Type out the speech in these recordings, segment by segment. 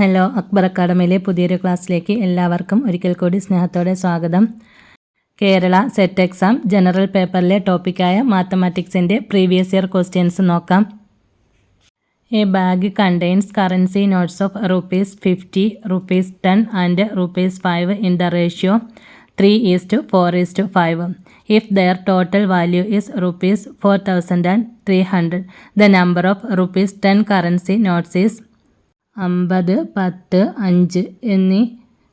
Hello, Akbar അക്കാഡമിയിലെ പുതിയൊരു ക്ലാസ്സിലേക്ക് എല്ലാവർക്കും ഒരിക്കൽ കൂടി സ്നേഹത്തോടെ സ്വാഗതം. കേരള സെറ്റ് എക്സാം ജനറൽ പേപ്പറിലെ ടോപ്പിക്കായ മാത്തമാറ്റിക്സിൻ്റെ പ്രീവിയസ് ഇയർ ക്വസ്റ്റ്യൻസ് നോക്കാം. A bag contains currency notes of ₹50, ₹10 and ₹5 in the ratio 3:4:5. If their total value is ₹4,300, the number of ₹10 currency notes is 50, 10, 5 എന്നീ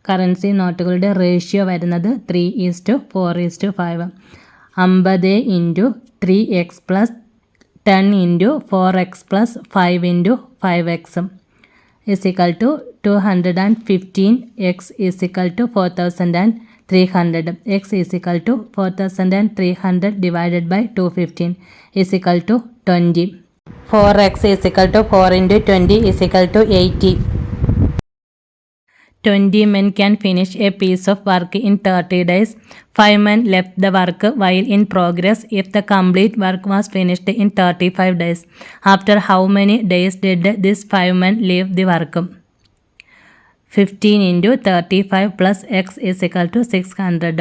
കറൻസി നോട്ടുകളുടെ റേഷ്യോ വരുന്നത് 3:4:5. 50 × 3x + 10 × 4x + 5 × 5x is equal to 215. x is equal to 4,300. x is equal to 4,300 divided by 215 is equal to 20. 4x is equal to 4 × 20 is equal to 80. 20 men can finish a piece of work in 30 days. 5 men left the work while in progress if the complete work was finished in 35 days. After how many days did these 5 men leave the work? 15 × 35 plus x is equal to 600.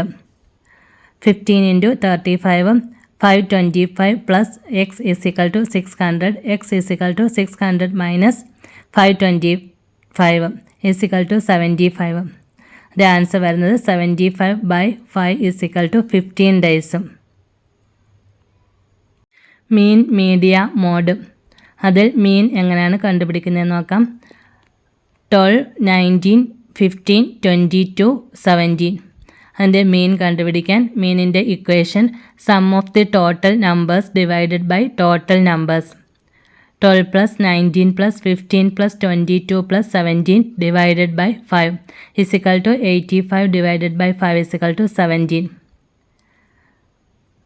15 × 35 525 plus x is equal to 600. x is equal to 600 minus 525 is equal to 75. The answer വരുന്നത് 75/5 is equal to 15 days. Mean median mode. അതിൽ mean എങ്ങനെയാണ് കണ്ടുപിടിക്കുന്നതെന്ന് നോക്കാം. 12, 19, 15, 22, 17. അതിൻ്റെ mean കണ്ടുപിടിക്കാൻ മീനിൻ്റെ equation sum of the total numbers divided by total numbers. 12 + 19 + 15 + 22 + 17 divided by 5 is equal to 85 divided by 5 is equal to 17.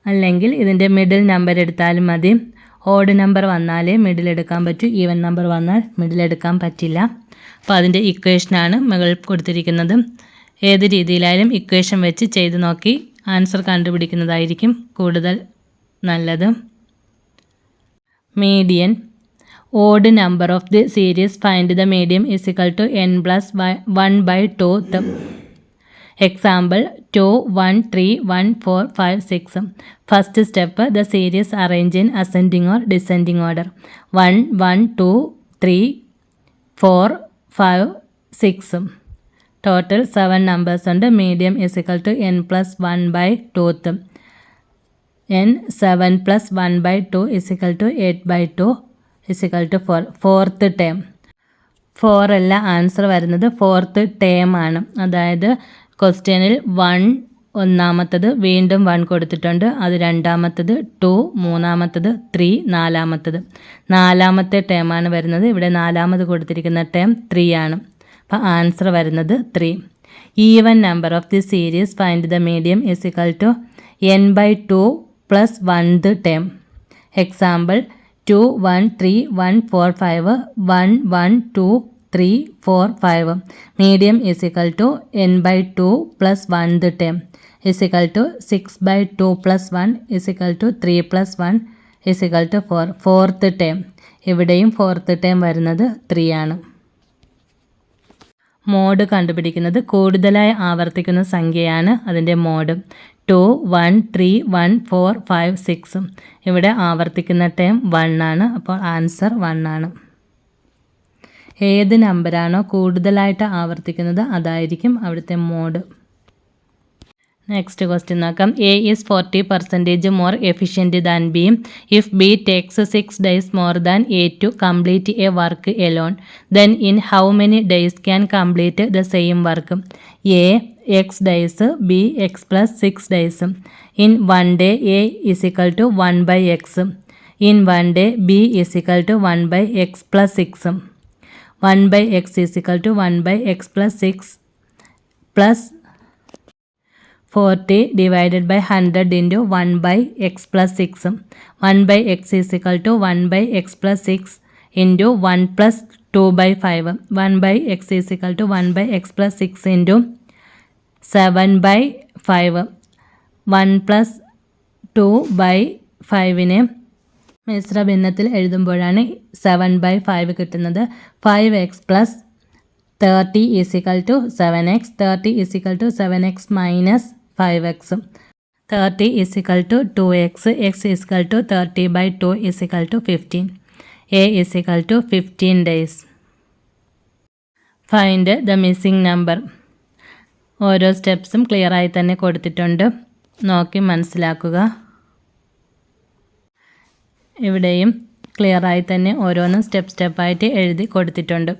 അല്ലെങ്കിൽ ഇതിൻ്റെ middle number എടുത്താലും മതി. ഓഡ് നമ്പർ വന്നാലേ മിഡിൽ എടുക്കാൻ പറ്റൂ, ഈവൻ നമ്പർ വന്നാൽ മിഡിൽ എടുക്കാൻ പറ്റില്ല. അപ്പോൾ അതിൻ്റെ ഇക്വേഷനാണ് മുകളിൽ കൊടുത്തിരിക്കുന്നത്. ഏത് രീതിയിലായാലും ഇക്വേഷൻ വെച്ച് ചെയ്ത് നോക്കി ആൻസർ കണ്ടുപിടിക്കുന്നതായിരിക്കും കൂടുതൽ നല്ലത്. Median. Odd number of the series find the medium is equal to n + 1/2. Example 2, 1, 3, 1, 4, 5, 6. First step the series arrange in ascending or descending order. 1, 1, 2, 3, 4, 5, 6. Total 7 numbers ഉണ്ട്. Medium is equal to n + 1/2. n 7 + 1/2 is equal to 8/2 is equal to 4. Fourth term. 4 അല്ല answer വരുന്നത്, fourth term ആണ്. അതായത് ക്വസ്റ്റ്യനിൽ 1 ഒന്നാമത്തത്, വീണ്ടും 1 കൊടുത്തിട്ടുണ്ട്, അത് രണ്ടാമത്തത്, 2 മൂന്നാമത്തത്, 3 നാലാമത്തത്. നാലാമത്തെ ടേമാണ് വരുന്നത്. ഇവിടെ നാലാമത് കൊടുത്തിരിക്കുന്ന ടേം 3 ആണ്. അപ്പോൾ ആൻസർ വരുന്നത് 3. Even number of the series find the medium is equal to n/2 + 1th term. Example 2, 1, 3, 1, 4, 5, 1, 1, 2, 3, 4, 5. Medium is equal to n/2 + 1th term is equal to 6/2 + 1 is equal to 3 + 1 is equal to 4. Fourth term. ഇവിടെയും fourth term വരുന്നത് 3 ആണ്. Mode കണ്ടുപിടിക്കുന്നത് കൂടുതലായി ആവർത്തിക്കുന്ന സംഖ്യയാണ് അതിൻ്റെ mode. 2, 1, 3, 1, 4, 5, 6. ഇവിടെ ആവർത്തിക്കുന്ന ടേം 1 ആണ്. അപ്പോൾ ആൻസർ 1 ആണ്. ഏത് നമ്പറാണോ കൂടുതലായിട്ട് ആവർത്തിക്കുന്നത് അതായിരിക്കും അവിടുത്തെ മോഡ്. നെക്സ്റ്റ് ക്വസ്റ്റ്യൻ നോക്കാം. A is 40% more efficient than B if B takes 6 days more than A to complete a work alone. Then in how many days can complete the same work? A x days, B x + 6 days. In 1 day A is equal to 1/x. In 1 day B is equal to 1/x + 6. 1/x is equal to 1/x + 6 plus 40 divided by 100 into 1/x + 6. 1/x is equal to 1/x + 6 into 1 plus 2/5. 1/x is equal to 1/x + 6 into 7/5. 1 plus 2/5നെ മിശ്രഭിന്നത്തിൽ എഴുതുമ്പോഴാണ് 7/5 കിട്ടുന്നത്. 5x + 30 is equal to 7x. 30 is equal to 7x minus 5x. 30 is equal to 2x. X is equal to 30 by 2 is equal to 15. A is equal to 15 days. Find the missing number. ഓരോ സ്റ്റെപ്സും clear ആയി തന്നെ കൊടുത്തിട്ടുണ്ട്, നോക്കി മനസ്സിലാക്കുക. ഇവിടെയും clear ആയി തന്നെ ഓരോന്നും സ്റ്റെപ്പായിട്ട് എഴുതി കൊടുത്തിട്ടുണ്ട്.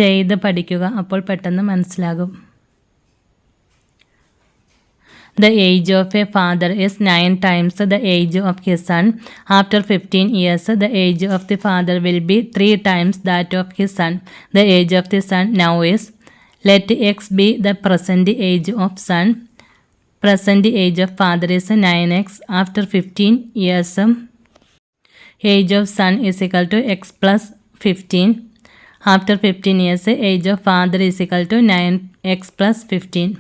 ചെയ്ത് പഠിക്കുക, അപ്പോൾ പെട്ടെന്ന് മനസ്സിലാകും. The age of a father is 9 times the age of his son. After 15 years, the age of the father will be 3 times that of his son. The age of the son now is, let x be the present age of son. Present age of father is 9x. After 15 years, age of son is equal to x plus 15. After 15 years, age of father is equal to 9x plus 15.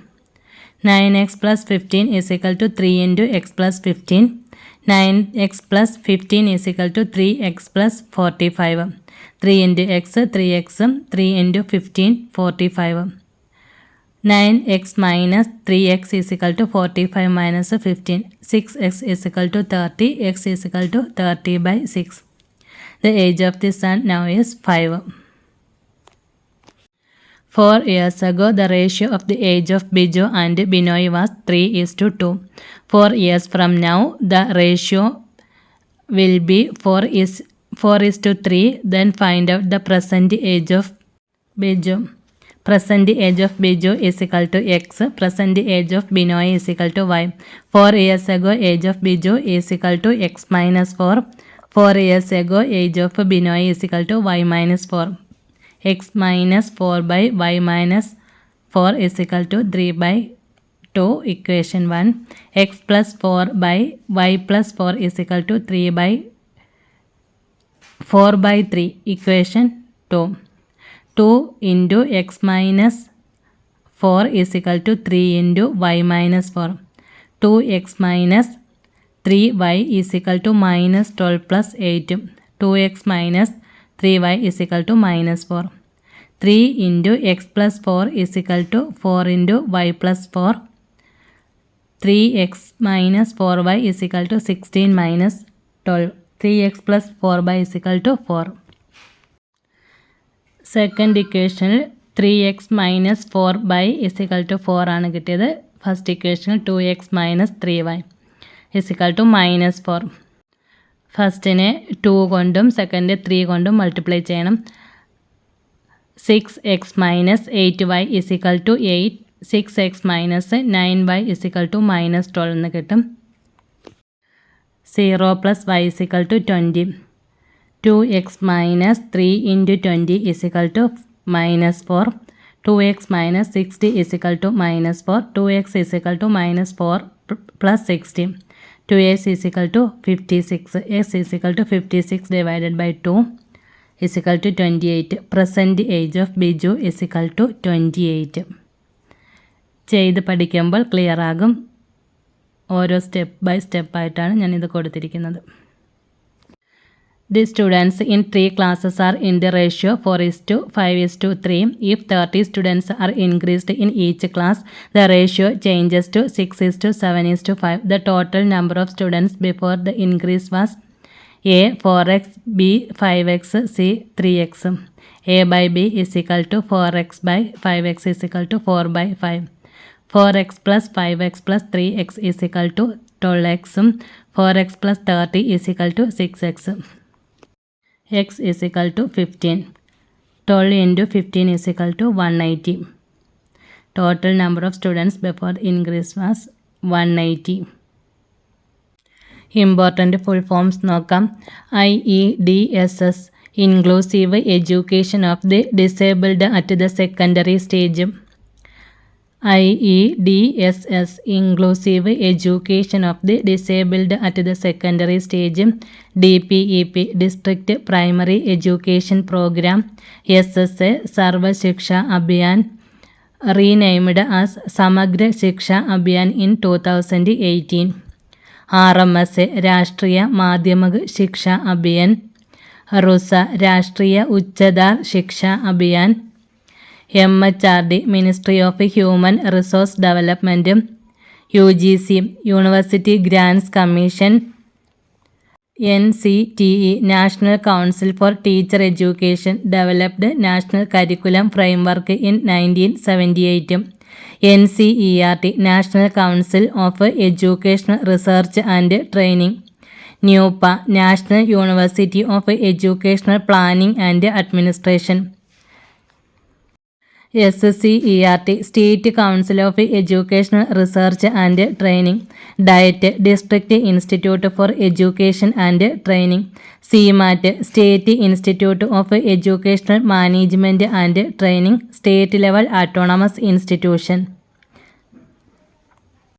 9x plus 15 is equal to 3 into x plus 15. 9x plus 15 is equal to 3x plus 45. 3 into x, 3x, 3 into 15, 45. 9x minus 3x is equal to 45 minus 15. 6x is equal to 30. X is equal to 30 by 6. The age of the son now is 5. 4 years ago, the ratio of the age of Biju and Binoy was 3:2. 4 years from now, the ratio will be 4:3. Then find out the present age of Biju. Present age of Biju is equal to x. Present age of Binoy is equal to y. 4 years ago, age of Biju is equal to x minus 4. 4 years ago, age of Binoy is equal to y minus 4. X minus 4 by y minus 4 is equal to 3 by 2, equation 1. X plus 4 by y plus 4 is equal to 3 by 4 by 3, equation 2. 2 into x minus 4 is equal to 3 into y minus 4. 2x minus 3y is equal to minus 12 plus 8. 2x minus 3y is equal to minus 4. 3 into x plus 4 is equal to 4 into y plus 4. 3x minus 4y is equal to 16 minus 12. 3x plus 4y is equal to 4. Second equation 3x minus 4y is equal to 4 ആണ് കിട്ടിയത്. First equation 2x minus 3y is equal to minus 4. ഫസ്റ്റിനെ 2 കൊണ്ടും second 3 കൊണ്ടും multiply ചെയ്യണം. 6x minus 8y is equal to 8. 6x minus 9y is equal to minus 12 എന്ന് കിട്ടും. 0 plus y is equal to 20. 2x minus 3 into 20 is equal to minus 4. 2x minus 60 is equal to minus 4. 2x is equal to minus 4 plus 60. 2x is equal to 56. X is equal to 56 divided by 2 is equal to 28. Present age of Biju is equal to 28. ചെയ്ത് പഠിക്കുമ്പോൾ clear ആകും. ഓരോ step by സ്റ്റെപ്പായിട്ടാണ് ഞാനിത് കൊടുത്തിരിക്കുന്നത്. The students in 3 classes are in the ratio 4:5:3. If 30 students are increased in each class, the ratio changes to 6:7:5. The total number of students before the increase was A 4x, B 5x, C 3x. A by B is equal to 4x by 5x is equal to 4 by 5. 4x plus 5x plus 3x is equal to 12x. 4x plus 30 is equal to 6x. X is equal to 15. 12 into 15 is equal to 180. Total number of students before the increase was 180. Important full forms നോക്കാം. IEDSS Inclusive Education of the Disabled at the Secondary Stage. IEDSS Inclusive Education of the Disabled at the Secondary Stage. DPEP District Primary Education Program. SSA Sarva Shiksha Abhiyan, renamed as Samagra Shiksha Abhiyan in 2018. RMSA Rashtriya Madhyamik Shiksha Abhiyan, RUSA Rashtriya Uchchatar Shiksha Abhiyan. MHRD ministry of human resource development. UGC university grants commission. NCTE national council for teacher education developed national curriculum framework in 1978. NCERT national council of educational research and training. NUPA national university of educational planning and administration. SCERT state council of educational research and training. DIET district institute for education and training. CMAT state institute of educational management and training state level autonomous institution.